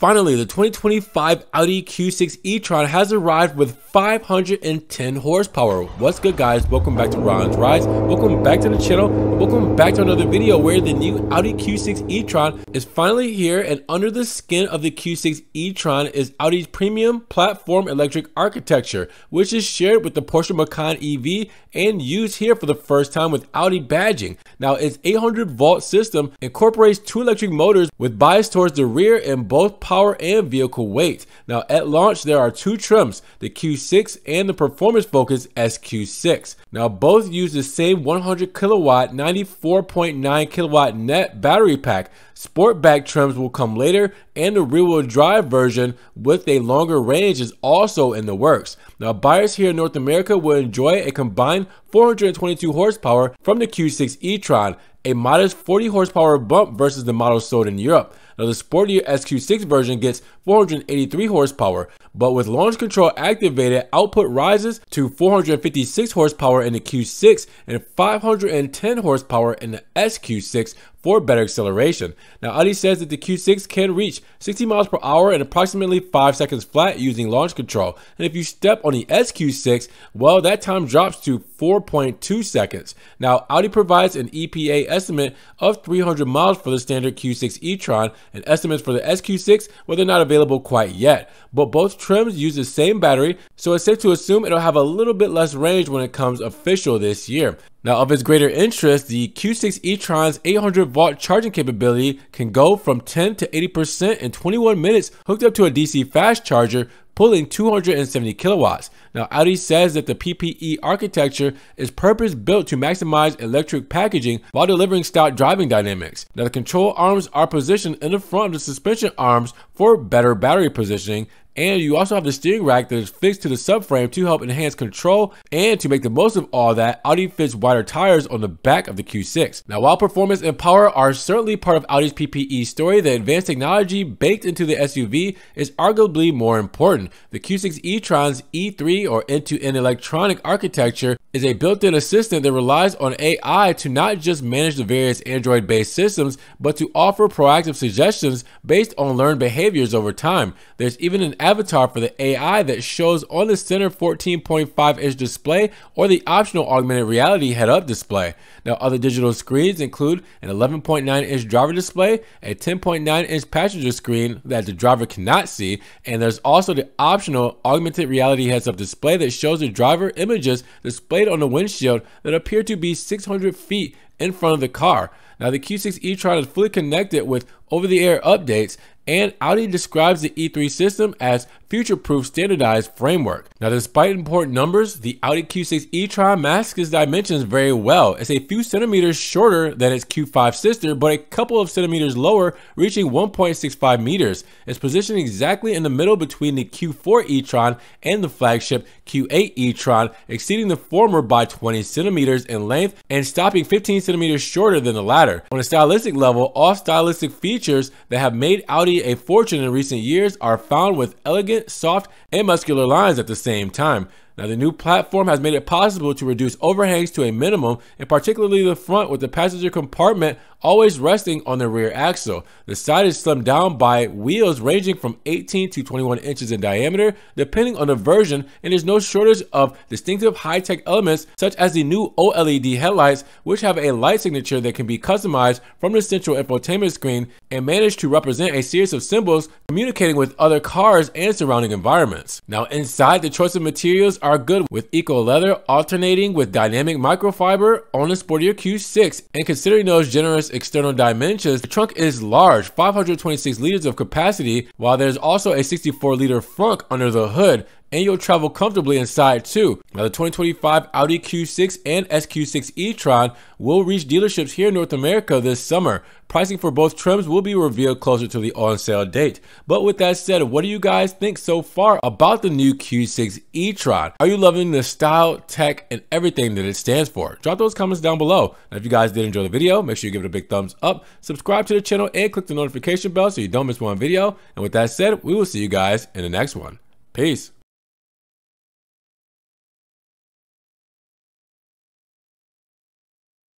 Finally, the 2025 Audi Q6 e-Tron has arrived with 510 horsepower. What's good, guys? Welcome back to Ron's Rides. Welcome back to the channel. Welcome back to another video where the new Audi Q6 e-Tron is finally here, and under the skin of the Q6 e-Tron is Audi's premium platform electric architecture, which is shared with the Porsche Macan EV and used here for the first time with Audi badging. Now, its 800-volt system incorporates two electric motors with bias towards the rear in both power and vehicle weight. Now, at launch, there are two trims, the Q6 and the performance focused SQ6. Now, both use the same 100 kilowatt, 94.9 kilowatt net battery pack. Sportback trims will come later, and the rear-wheel drive version with a longer range is also in the works. Now, buyers here in North America will enjoy a combined 422 horsepower from the Q6 e-Tron, a modest 40 horsepower bump versus the model sold in Europe. Now, the sportier SQ6 version gets 483 horsepower, but with launch control activated, output rises to 456 horsepower in the Q6 and 510 horsepower in the SQ6 for better acceleration. Now, Audi says that the Q6 can reach 60 miles per hour in approximately 5 seconds flat using launch control. And if you step on the SQ6, well, that time drops to 4.2 seconds. Now, Audi provides an EPA estimate of 300 miles for the standard Q6 e-Tron, and estimates for the SQ6, well, they're not available quite yet. But both trims use the same battery, so it's safe to assume it'll have a little bit less range when it comes official this year. Now, of its greater interest, the Q6 e-Tron's 800-volt charging capability can go from 10 to 80% in 21 minutes hooked up to a DC fast charger, pulling 270 kilowatts. Now, Audi says that the PPE architecture is purpose-built to maximize electric packaging while delivering stout driving dynamics. Now, the control arms are positioned in the front of the suspension arms for better battery positioning, and you also have the steering rack that is fixed to the subframe to help enhance control. And to make the most of all that, Audi fits wider tires on the back of the Q6. Now, while performance and power are certainly part of Audi's PPE story, the advanced technology baked into the SUV is arguably more important. The Q6 e-Tron's E3 or end-to-end electronic architecture is a built-in assistant that relies on AI to not just manage the various Android-based systems, but to offer proactive suggestions based on learned behaviors over time. There's even an avatar for the AI that shows on the center 14.5-inch display or the optional augmented reality head-up display. Now, other digital screens include an 11.9-inch driver display, a 10.9-inch passenger screen that the driver cannot see, and there's also the optional augmented reality heads-up display that shows the driver images displayed on the windshield that appear to be 600 feet in front of the car. Now, the Q6 e-Tron is fully connected with over-the-air updates, and Audi describes the E3 system as future-proof standardized framework. Now, despite important numbers, the Audi Q6 e-Tron masks its dimensions very well. It's a few centimeters shorter than its Q5 sister, but a couple of centimeters lower, reaching 1.65 meters. It's positioned exactly in the middle between the Q4 e-Tron and the flagship Q8 e-Tron, exceeding the former by 20 centimeters in length and stopping 15 centimeters shorter than the latter. On a stylistic level, all stylistic features that have made Audi a fortune in recent years are found with elegant, soft, and muscular lines at the same time. Now, the new platform has made it possible to reduce overhangs to a minimum, and particularly the front, with the passenger compartment always resting on the rear axle. The side is slimmed down by wheels ranging from 18 to 21 inches in diameter, depending on the version, and there's no shortage of distinctive high-tech elements such as the new OLED headlights, which have a light signature that can be customized from the central infotainment screen and manage to represent a series of symbols communicating with other cars and surrounding environments. Now, inside, the choice of materials are good, with eco leather alternating with dynamic microfiber on the sportier Q6. And considering those generous external dimensions, the trunk is large, 526 liters of capacity, while there's also a 64-liter frunk under the hood, and you'll travel comfortably inside too. Now, the 2025 Audi Q6 and SQ6 e-Tron will reach dealerships here in North America this summer. Pricing for both trims will be revealed closer to the on-sale date. But with that said, what do you guys think so far about the new Q6 e-Tron? Are you loving the style, tech, and everything that it stands for? Drop those comments down below. Now, if you guys did enjoy the video, make sure you give it a big thumbs up, subscribe to the channel, and click the notification bell so you don't miss one video. And with that said, we will see you guys in the next one. Peace.